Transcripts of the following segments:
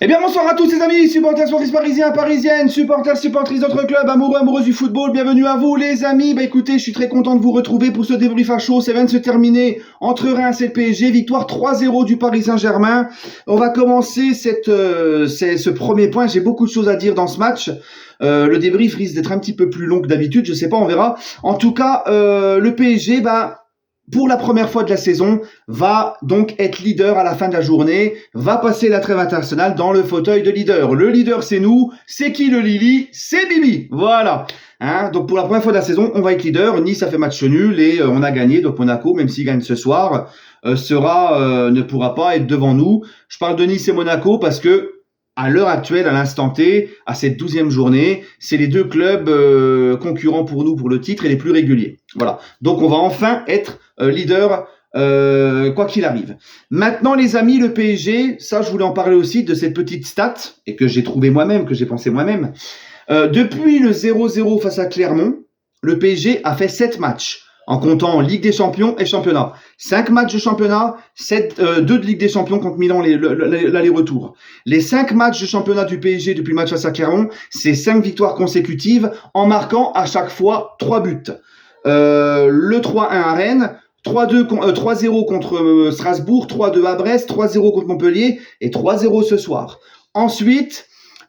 Eh bien bonsoir à tous les amis, supporters sportifs parisiens, parisiennes, supporters, supportrices d'autres clubs, amoureux, amoureuses du football, bienvenue à vous les amis. Écoutez, je suis très content de vous retrouver pour ce débrief à chaud, ça vient de se terminer entre Reims et le PSG, victoire 3-0 du Paris Saint-Germain. On va commencer ce premier point, j'ai beaucoup de choses à dire dans ce match. Le débrief risque d'être un petit peu plus long que d'habitude, je sais pas, on verra. En tout cas, le PSG, pour la première fois de la saison, va donc être leader à la fin de la journée, va passer la trêve internationale dans le fauteuil de leader. Le leader, c'est nous. C'est qui le Lili? C'est Bibi. Voilà. Donc pour la première fois de la saison, on va être leader. Nice a fait match nul et on a gagné. Donc Monaco, même s'il gagne ce soir, ne pourra pas être devant nous. Je parle de Nice et Monaco parce que à l'heure actuelle, à l'instant T, à cette 12e journée, c'est les deux clubs concurrents pour nous pour le titre et les plus réguliers. Voilà. Donc on va enfin être leader quoi qu'il arrive. Maintenant les amis, le PSG, ça je voulais en parler aussi de cette petite stat et que j'ai trouvé moi-même, que j'ai pensé moi-même. Depuis le 0-0 face à Clermont, le PSG a fait 7 matchs. En comptant Ligue des Champions et Championnat. 5 matchs de championnat, 2 de Ligue des Champions contre Milan, l'aller-retour. Les 5 matchs de championnat du PSG depuis le match face à Clermont, c'est 5 victoires consécutives en marquant à chaque fois 3 buts. Le 3-1 à Rennes, 3-0 contre Strasbourg, 3-2 à Brest, 3-0 contre Montpellier et 3-0 ce soir. Ensuite,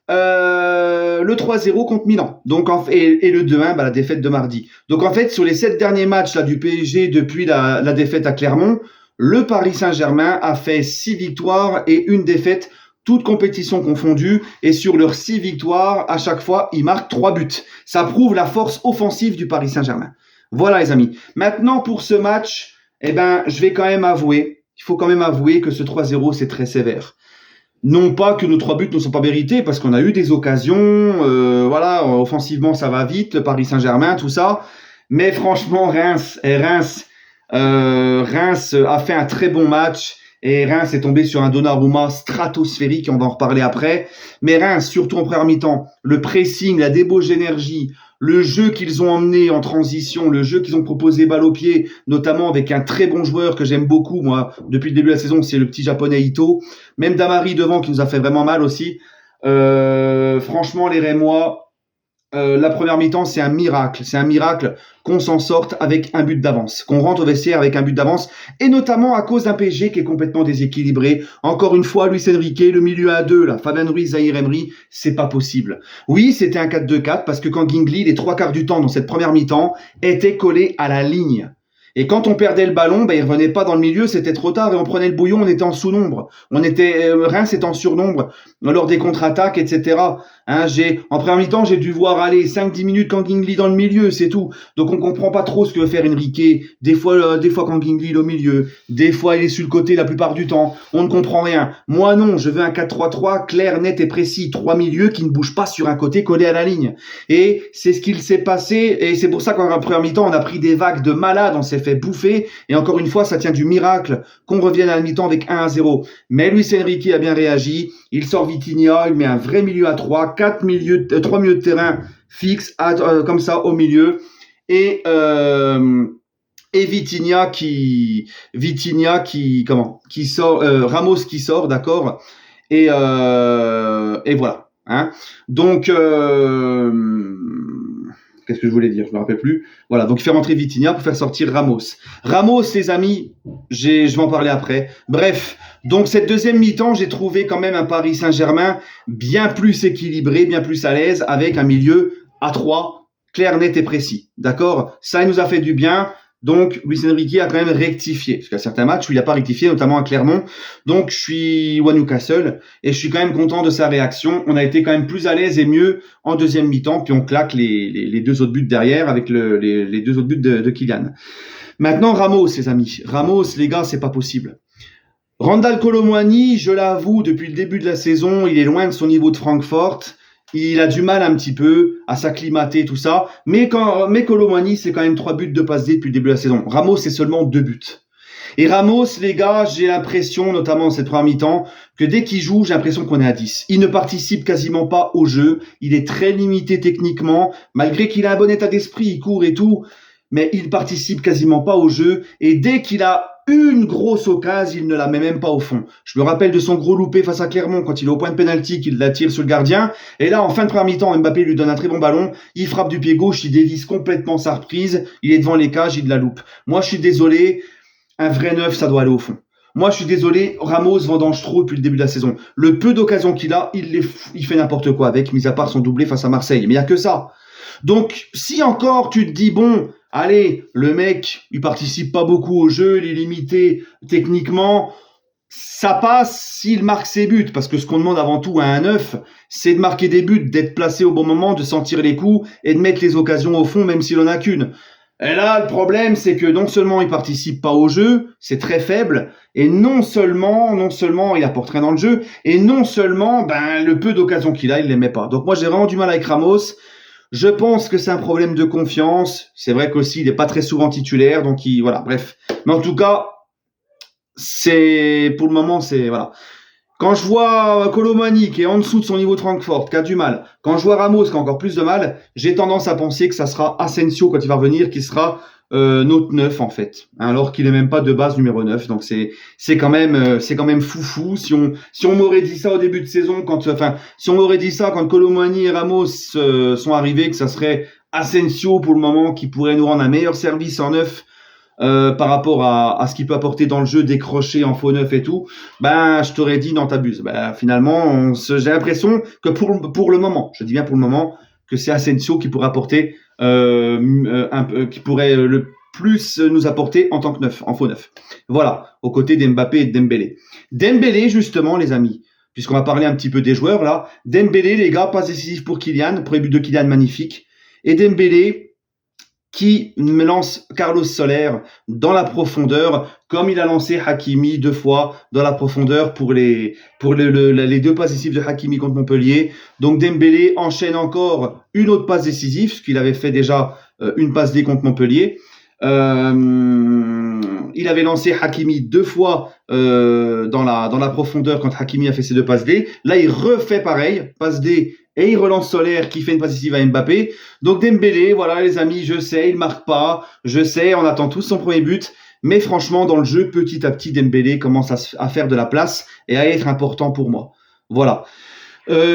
le 3-0 contre Milan. Donc et le 2-1, la défaite de mardi. Donc en fait, sur les 7 derniers matchs là du PSG depuis la défaite à Clermont, le Paris Saint-Germain a fait 6 victoires et une défaite, toutes compétitions confondues. Et sur leurs 6 victoires, à chaque fois, ils marquent 3 buts. Ça prouve la force offensive du Paris Saint-Germain. Voilà les amis. Maintenant pour ce match, je vais quand même avouer, il faut quand même avouer que ce 3-0 c'est très sévère. Non pas que nos 3 buts ne sont pas mérités, parce qu'on a eu des occasions, offensivement ça va vite, le Paris Saint-Germain, tout ça. Mais franchement, Reims a fait un très bon match et Reims est tombé sur un Donnarumma stratosphérique, on va en reparler après. Mais Reims, surtout en première mi-temps, le pressing, la débauche d'énergie, le jeu qu'ils ont emmené en transition, le jeu qu'ils ont proposé balle au pied, notamment avec un très bon joueur que j'aime beaucoup, moi, depuis le début de la saison, c'est le petit japonais Ito. Même Damari devant qui nous a fait vraiment mal aussi. Franchement, les Rémois, la première mi-temps, c'est un miracle. C'est un miracle qu'on s'en sorte avec un but d'avance, qu'on rentre au vestiaire avec un but d'avance, et notamment à cause d'un PSG qui est complètement déséquilibré. Encore une fois, Luis Enrique, le milieu à 2, là, Fabien Ruiz, Zahir Emery, c'est pas possible. Oui, c'était un 4-2-4 parce que quand Gingli, les 3 quarts du temps dans cette première mi-temps, était collé à la ligne. Et quand on perdait le ballon, il revenait pas dans le milieu, c'était trop tard et on prenait le bouillon, on était en sous-nombre. Reims était en surnombre lors des contre-attaques, etc. En première mi-temps, j'ai dû voir aller 5-10 minutes Kangingli dans le milieu, c'est tout. Donc on comprend pas trop ce que veut faire Enrique. Des fois Kangingli est au milieu, des fois il est sur le côté la plupart du temps. On ne comprend rien. Moi non, je veux un 4-3-3 clair, net et précis. 3 milieux qui ne bougent pas sur un côté collé à la ligne. Et c'est ce qu'il s'est passé et c'est pour ça qu'en première mi-temps, on a pris des vagues de malades, on s'est fait bouffer. Et encore une fois, ça tient du miracle qu'on revienne à la mi-temps avec 1-0. Mais Luis Enrique a bien réagi. Il sort Vitinha, il met un vrai milieu à 3, 3 milieux de terrain fixes comme ça au milieu. Et Vitinha qui sort, Ramos qui sort, d'accord. Et voilà. Donc qu'est-ce que je voulais dire? Je me rappelle plus. Voilà, donc il fait rentrer Vitinha pour faire sortir Ramos. Ramos, les amis, je vais en parler après. Bref, donc cette deuxième mi-temps, j'ai trouvé quand même un Paris Saint-Germain bien plus équilibré, bien plus à l'aise, avec un milieu à 3, clair, net et précis. D'accord? Ça, il nous a fait du bien. Donc, Luis Enrique a quand même rectifié. Parce qu'il y a certains matchs où il n'a pas rectifié, notamment à Clermont. Donc, je suis à Newcastle et je suis quand même content de sa réaction. On a été quand même plus à l'aise et mieux en deuxième mi-temps. Puis on claque les 2 autres buts derrière avec les 2 autres buts de Kylian. Maintenant, Ramos, les amis. Ramos, les gars, c'est pas possible. Randal Kolo Muani, je l'avoue, depuis le début de la saison, il est loin de son niveau de Francfort. Il a du mal un petit peu à s'acclimater, tout ça. Mais Kolo Muani, c'est quand même 3 buts de passe D depuis le début de la saison. Ramos, c'est seulement 2 buts. Et Ramos, les gars, j'ai l'impression, notamment dans cette première mi-temps, que dès qu'il joue, j'ai l'impression qu'on est à 10. Il ne participe quasiment pas au jeu. Il est très limité techniquement. Malgré qu'il a un bon état d'esprit, il court et tout. Mais il participe quasiment pas au jeu. Et dès qu'il a une grosse occasion, il ne la met même pas au fond. Je me rappelle de son gros loupé face à Clermont quand il est au point de pénalty, qu'il la tire sur le gardien. Et là, en fin de première mi-temps, Mbappé lui donne un très bon ballon. Il frappe du pied gauche, il dévisse complètement sa reprise. Il est devant les cages, il la loupe. Moi, je suis désolé. Un vrai neuf, ça doit aller au fond. Moi, je suis désolé, Ramos vendange trop depuis le début de la saison. Le peu d'occasions qu'il a, il fait n'importe quoi avec, mis à part son doublé face à Marseille. Mais il n'y a que ça. Donc, si encore tu te dis, bon, allez, le mec, il participe pas beaucoup au jeu, il est limité techniquement, ça passe s'il marque ses buts. Parce que ce qu'on demande avant tout à un neuf, c'est de marquer des buts, d'être placé au bon moment, de sentir les coups et de mettre les occasions au fond, même s'il en a qu'une. Et là, le problème, c'est que non seulement il participe pas au jeu, c'est très faible, et non seulement il apporte rien dans le jeu, et non seulement, le peu d'occasions qu'il a, il les met pas. Donc moi, j'ai vraiment du mal avec Ramos. Je pense que c'est un problème de confiance. C'est vrai qu'aussi, il n'est pas très souvent titulaire, donc voilà, bref. Mais en tout cas, pour le moment, voilà. Quand je vois Colomani qui est en dessous de son niveau de Francfort, qui a du mal, quand je vois Ramos qui a encore plus de mal, j'ai tendance à penser que ça sera Asensio quand il va revenir, qui sera notre 9 en fait, alors qu'il n'est même pas de base numéro 9. Donc c'est quand même foufou. Si on m'aurait dit ça au début de saison, si on m'aurait dit ça quand Colomani et Ramos sont arrivés, que ça serait Asensio pour le moment qui pourrait nous rendre un meilleur service en 9. Par rapport à ce qu'il peut apporter dans le jeu, décrocher en faux neuf et tout, je t'aurais dit non, t'abuses. Finalement, j'ai l'impression que pour le moment, je dis bien pour le moment, que c'est Asensio qui pourrait apporter qui pourrait le plus nous apporter en tant que neuf, en faux neuf. Voilà, aux côtés d'Mbappé et de Dembélé. Dembélé, justement, les amis, puisqu'on va parler un petit peu des joueurs là. Dembélé, les gars, passe décisif pour Kylian, premier but de Kylian magnifique. Et Dembélé qui me lance Carlos Soler dans la profondeur, comme il a lancé Hakimi 2 fois dans la profondeur pour les 2 passes décisives de Hakimi contre Montpellier. Donc Dembélé enchaîne encore une autre passe décisive, ce qu'il avait fait déjà une passe D contre Montpellier. Il avait lancé Hakimi 2 fois dans la profondeur quand Hakimi a fait ses 2 passes D. Là, il refait pareil, passe D, et il relance Soler qui fait une passe décisive à Mbappé. Donc Dembélé, voilà les amis, je sais, il marque pas, je sais, on attend tous son premier but, mais franchement, dans le jeu, petit à petit, Dembélé commence à faire de la place et à être important pour moi. Voilà.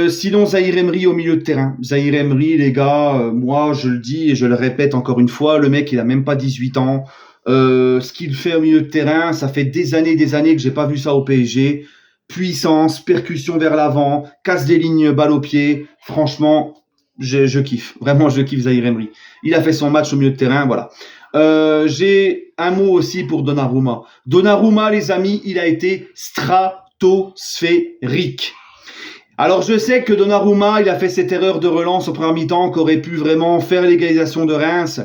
Sinon, Zahir Emery au milieu de terrain. Zahir Emery, les gars, moi, je le dis et je le répète encore une fois, le mec, il a même pas 18 ans. Ce qu'il fait au milieu de terrain, ça fait des années que j'ai pas vu ça au PSG. Puissance, percussion vers l'avant, casse des lignes, balle au pied. Franchement, je kiffe. Vraiment, je kiffe Zahir Emery. Il a fait son match au milieu de terrain, voilà. J'ai un mot aussi pour Donnarumma. Donnarumma, les amis, il a été stratosphérique. Alors je sais que Donnarumma, il a fait cette erreur de relance au premier mi-temps qu'aurait pu vraiment faire l'égalisation de Reims.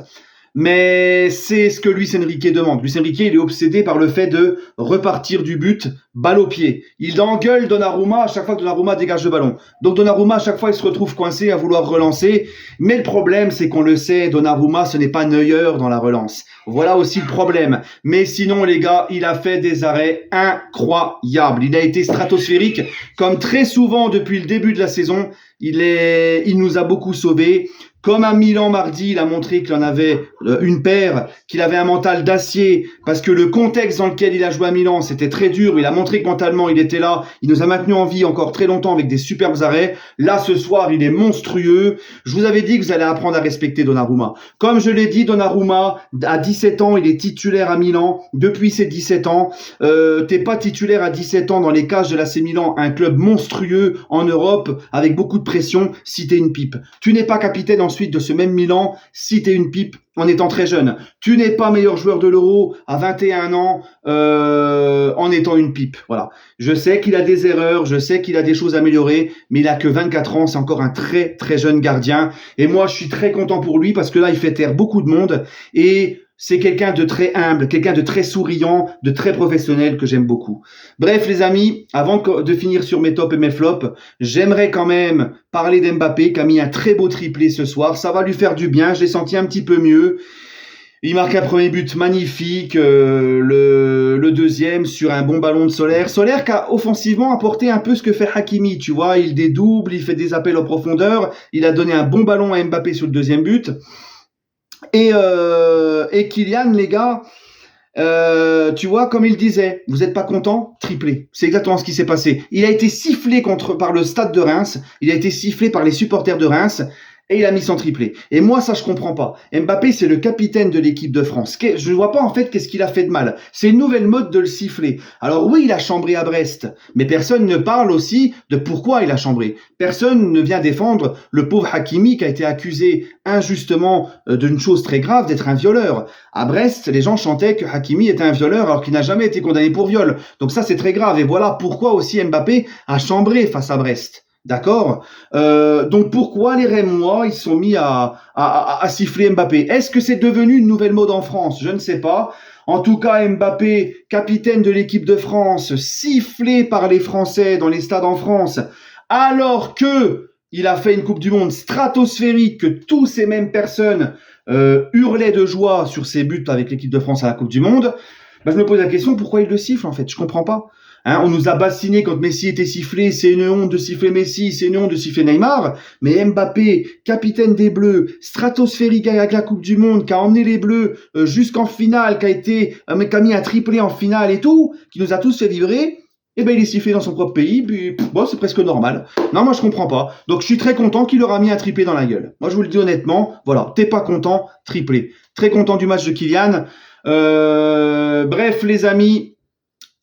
Mais c'est ce que Luis Enrique demande. Luis Enrique, il est obsédé par le fait de repartir du but, balle au pied. Il engueule Donnarumma à chaque fois que Donnarumma dégage le ballon. Donc Donnarumma, à chaque fois, il se retrouve coincé à vouloir relancer. Mais le problème, c'est qu'on le sait, Donnarumma, ce n'est pas Neuer dans la relance. Voilà aussi le problème. Mais sinon, les gars, il a fait des arrêts incroyables. Il a été stratosphérique, comme très souvent depuis le début de la saison. Il nous a beaucoup sauvés. Comme à Milan mardi, il a montré qu'il en avait une paire, qu'il avait un mental d'acier, parce que le contexte dans lequel il a joué à Milan, c'était très dur. Il a montré que mentalement, il était là. Il nous a maintenu en vie encore très longtemps avec des superbes arrêts. Là, ce soir, il est monstrueux. Je vous avais dit que vous allez apprendre à respecter Donnarumma. Comme je l'ai dit, Donnarumma, à 17 ans, il est titulaire à Milan. Depuis ses 17 ans, t'es pas titulaire à 17 ans dans les cages de l'AC Milan, un club monstrueux en Europe, avec beaucoup de pression, si t'es une pipe. Tu n'es pas capitaine ensuite de ce même Milan si t'es une pipe en étant très jeune. Tu n'es pas meilleur joueur de l'Euro à 21 ans en étant une pipe. Voilà. Je sais qu'il a des erreurs, je sais qu'il a des choses à améliorer, mais il a que 24 ans, c'est encore un très très jeune gardien. Et moi, je suis très content pour lui parce que là, il fait taire beaucoup de monde et c'est quelqu'un de très humble, quelqu'un de très souriant, de très professionnel que j'aime beaucoup. Bref, les amis, avant de finir sur mes tops et mes flops, j'aimerais quand même parler d'Mbappé qui a mis un très beau triplé ce soir. Ça va lui faire du bien, je l'ai senti un petit peu mieux. Il marque un premier but magnifique, le deuxième sur un bon ballon de Soler. Soler qui a offensivement apporté un peu ce que fait Hakimi, tu vois. Il dédouble, il fait des appels en profondeur. Il a donné un bon ballon à Mbappé sur le deuxième but. Et Kylian, les gars, Tu vois, comme il disait, vous n'êtes pas content, triplé. C'est exactement ce qui s'est passé. Il a été sifflé par le stade de Reims, il a été sifflé par les supporters de Reims, et il a mis son triplé. Et moi, ça, je comprends pas. Mbappé, c'est le capitaine de l'équipe de France. Je ne vois pas, en fait, qu'est-ce qu'il a fait de mal. C'est une nouvelle mode de le siffler. Alors oui, il a chambré à Brest, mais personne ne parle aussi de pourquoi il a chambré. Personne ne vient défendre le pauvre Hakimi qui a été accusé injustement d'une chose très grave, d'être un violeur. À Brest, les gens chantaient que Hakimi était un violeur alors qu'il n'a jamais été condamné pour viol. Donc ça, c'est très grave. Et voilà pourquoi aussi Mbappé a chambré face à Brest. D'accord. Donc pourquoi les Rémois ils sont mis à siffler Mbappé? Est-ce que c'est devenu une nouvelle mode en France? Je ne sais pas. En tout cas, Mbappé, capitaine de l'équipe de France, sifflé par les Français dans les stades en France, alors que il a fait une Coupe du Monde stratosphérique, que tous ces mêmes personnes hurlaient de joie sur ses buts avec l'équipe de France à la Coupe du Monde. Je me pose la question, pourquoi il le siffle en fait? Je comprends pas. On nous a bassiné quand Messi était sifflé, c'est une honte de siffler Messi, c'est une honte de siffler Neymar, mais Mbappé, capitaine des Bleus, stratosphérique avec la Coupe du Monde, qui a emmené les Bleus jusqu'en finale, qui a mis un triplé en finale et tout, qui nous a tous fait vibrer, il est sifflé dans son propre pays, puis bon, c'est presque normal. Non, moi je comprends pas. Donc je suis très content qu'il leur a mis un triplé dans la gueule. Moi je vous le dis honnêtement, voilà, t'es pas content, triplé. Très content du match de Kylian. Bref les amis,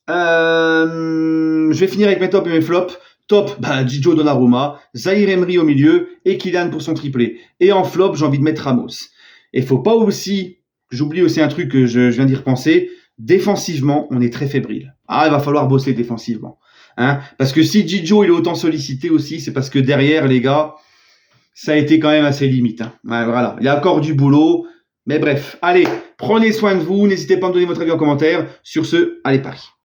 je vais finir avec mes tops et mes flops. Top, Gigio Donnarumma, Zahir Emery au milieu et Kylian pour son triplé. Et en flop, j'ai envie de mettre Ramos. Et faut pas aussi, j'oublie aussi un truc que je viens d'y repenser, défensivement, on est très fébrile. Il va falloir bosser défensivement. Parce que si Gigio il est autant sollicité aussi, c'est parce que derrière, les gars, ça a été quand même assez limite. Voilà, il y a encore du boulot. Mais bref, allez, prenez soin de vous, n'hésitez pas à me donner votre avis en commentaire. Sur ce, allez Paris.